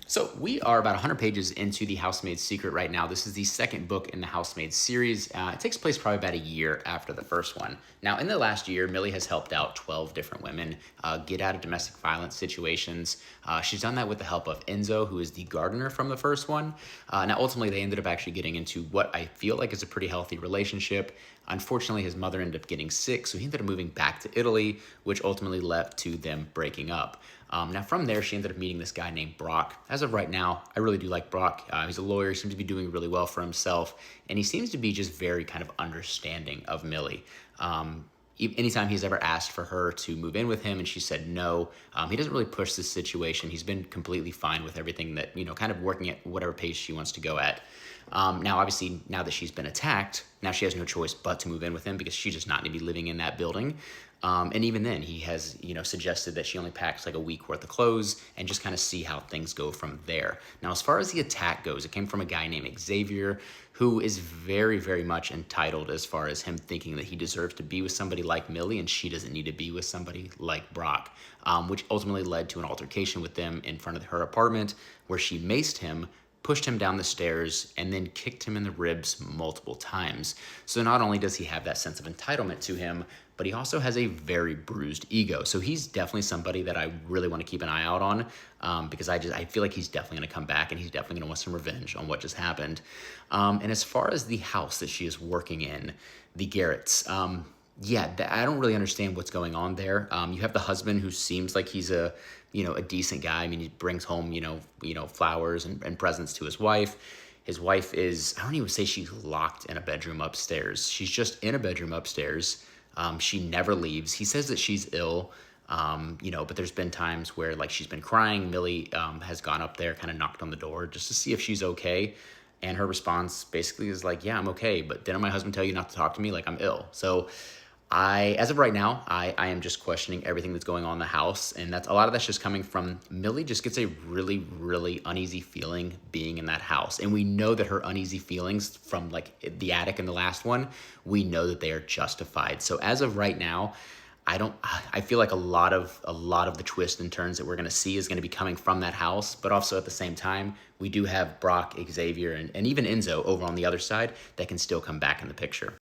So we are about 100 pages into the Housemaid's Secret right now. This is the second book in the Housemaid series. It takes place probably about a year after the first one. Now, in the last year, Millie has helped out 12 different women get out of domestic violence situations. She's done that with the help of Enzo, who is the gardener from the first one. Now, ultimately, they ended up actually getting into what I feel like is a pretty healthy relationship. Unfortunately, his mother ended up getting sick, so he ended up moving back to Italy, which ultimately led to them breaking up. Now, from there, she ended up meeting this guy named Brock. As of right now, I really do like Brock. He's a lawyer, seems to be doing really well for himself, and he seems to be just very kind of understanding of Millie. Anytime he's ever asked for her to move in with him and she said no, he doesn't really push this situation. He's been completely fine with everything that, kind of working at whatever pace she wants to go at. Now, obviously, now that she's been attacked, now she has no choice but to move in with him because she does not need to be living in that building. And even then, he has, suggested that she only packs like a week worth of clothes and just kind of see how things go from there. Now, as far as the attack goes, it came from a guy named Xavier, who is very, very much entitled as far as him thinking that he deserves to be with somebody like Millie and she doesn't need to be with somebody like Brock, which ultimately led to an altercation with them in front of her apartment where she maced him, pushed him down the stairs, and then kicked him in the ribs multiple times. So not only does he have that sense of entitlement to him, but he also has a very bruised ego. So he's definitely somebody that I really want to keep an eye out on, because I feel like he's definitely going to come back and he's definitely going to want some revenge on what just happened. And as far as the house that she is working in, the Garretts, I don't really understand what's going on there. You have the husband who seems like he's a decent guy. I mean, he brings home, flowers and presents to his wife. His wife is, I don't even say she's locked in a bedroom upstairs. She's just in a bedroom upstairs. She never leaves. He says that she's ill, but there's been times where like she's been crying. Millie has gone up there, kind of knocked on the door just to see if she's okay. And her response basically is like, yeah, I'm okay. But didn't my husband tell you not to talk to me? Like I'm ill. So as of right now, I am just questioning everything that's going on in the house. And a lot of that's just coming from Millie just gets a really, really uneasy feeling being in that house. And we know that her uneasy feelings from like the attic in the last one, we know that they are justified. So as of right now, I feel like a lot of the twists and turns that we're going to see is going to be coming from that house. But also at the same time, we do have Brock, Xavier, and even Enzo over on the other side that can still come back in the picture.